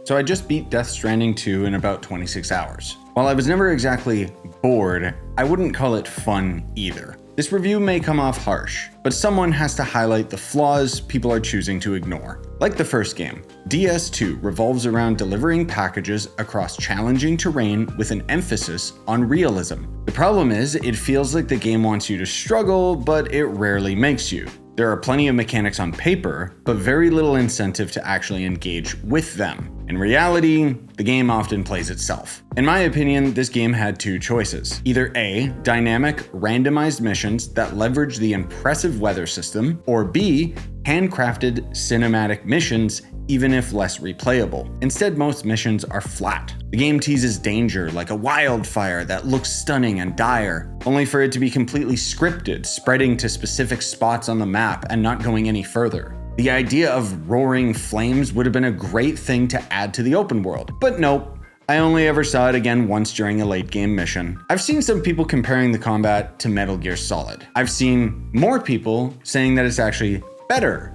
so I just beat Death Stranding 2 in about 26 hours. While I was never exactly bored, I wouldn't call it fun either. This review may come off harsh, but someone has to highlight the flaws people are choosing to ignore. Like the first game, DS2 revolves around delivering packages across challenging terrain with an emphasis on realism. The problem is, it feels like the game wants you to struggle, but it rarely makes you. There are plenty of mechanics on paper, but very little incentive to actually engage with them. In reality, the game often plays itself. In my opinion, this game had two choices. Either A, dynamic, randomized missions that leverage the impressive weather system, or B, handcrafted cinematic missions, even if less replayable. Instead, most missions are flat. The game teases danger like a wildfire that looks stunning and dire, only for it to be completely scripted, spreading to specific spots on the map and not going any further. The idea of roaring flames would have been a great thing to add to the open world, but nope. I only ever saw it again once during a late game mission. I've seen some people comparing the combat to Metal Gear Solid. I've seen more people saying that it's actually better.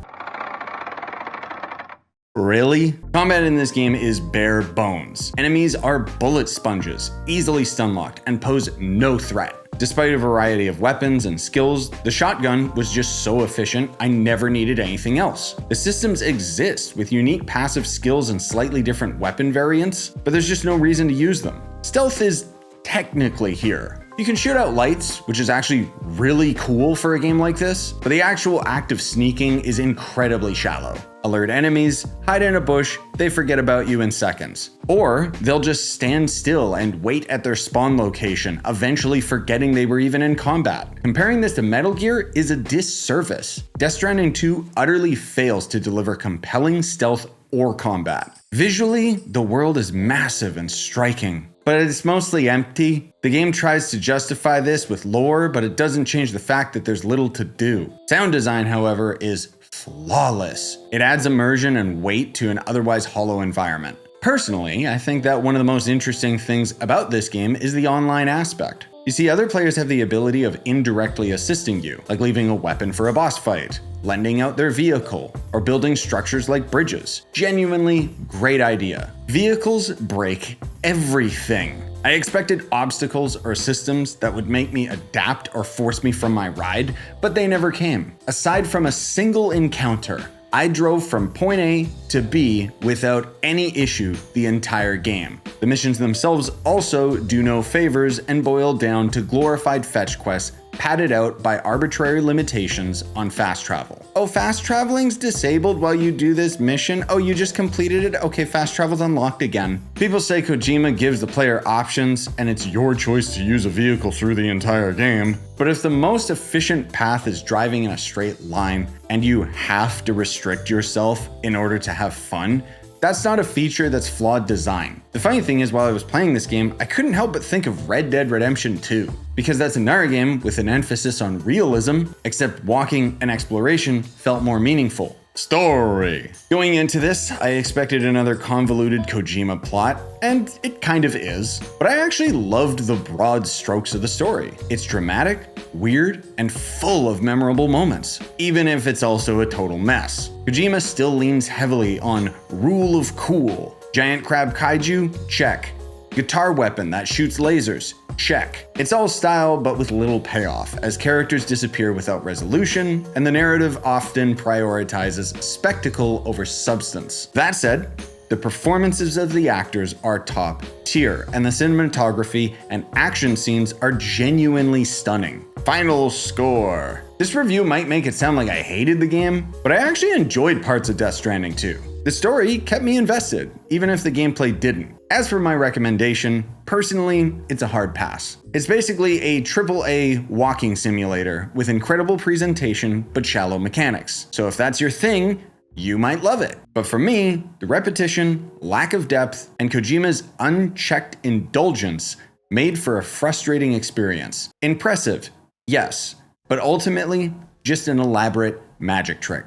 Really? Combat in this game is bare bones. Enemies are bullet sponges, easily stun-locked, and pose no threat. Despite a variety of weapons and skills, the shotgun was just so efficient, I never needed anything else. The systems exist with unique passive skills and slightly different weapon variants, but there's just no reason to use them. Stealth is technically here. You can shoot out lights, which is actually really cool for a game like this, but the actual act of sneaking is incredibly shallow. Alert enemies, hide in a bush, they forget about you in seconds. Or they'll just stand still and wait at their spawn location, eventually forgetting they were even in combat. Comparing this to Metal Gear is a disservice. Death Stranding 2 utterly fails to deliver compelling stealth or combat. Visually, the world is massive and striking, but it's mostly empty. The game tries to justify this with lore, but it doesn't change the fact that there's little to do. Sound design, however, is flawless. It adds immersion and weight to an otherwise hollow environment. Personally, I think that one of the most interesting things about this game is the online aspect. You see, other players have the ability of indirectly assisting you, like leaving a weapon for a boss fight, lending out their vehicle, or building structures like bridges. Genuinely great idea. Vehicles break everything. I expected obstacles or systems that would make me adapt or force me from my ride, but they never came. Aside from a single encounter, I drove from point A to B without any issue the entire game. The missions themselves also do no favors and boil down to glorified fetch quests padded out by arbitrary limitations on fast travel. Oh, fast traveling's disabled while you do this mission? Oh, you just completed it? Okay, fast travel's unlocked again. People say Kojima gives the player options and it's your choice to use a vehicle through the entire game. But if the most efficient path is driving in a straight line and you have to restrict yourself in order to have fun, that's not a feature that's flawed design. The funny thing is, while I was playing this game, I couldn't help but think of Red Dead Redemption 2, because that's another game with an emphasis on realism, except walking and exploration felt more meaningful. Story. Going into this, I expected another convoluted Kojima plot, and it kind of is, but I actually loved the broad strokes of the story. It's dramatic, weird, and full of memorable moments, even if it's also a total mess. Kojima still leans heavily on rule of cool. Giant crab kaiju? Check. Guitar weapon that shoots lasers? Check. It's all style, but with little payoff, as characters disappear without resolution, and the narrative often prioritizes spectacle over substance. That said, the performances of the actors are top tier, and the cinematography and action scenes are genuinely stunning. Final score. This review might make it sound like I hated the game, but I actually enjoyed parts of Death Stranding 2. The story kept me invested, even if the gameplay didn't. As for my recommendation, personally, it's a hard pass. It's basically a AAA walking simulator with incredible presentation but shallow mechanics. So if that's your thing, you might love it. But for me, the repetition, lack of depth, and Kojima's unchecked indulgence made for a frustrating experience. Impressive, yes, but ultimately, just an elaborate magic trick.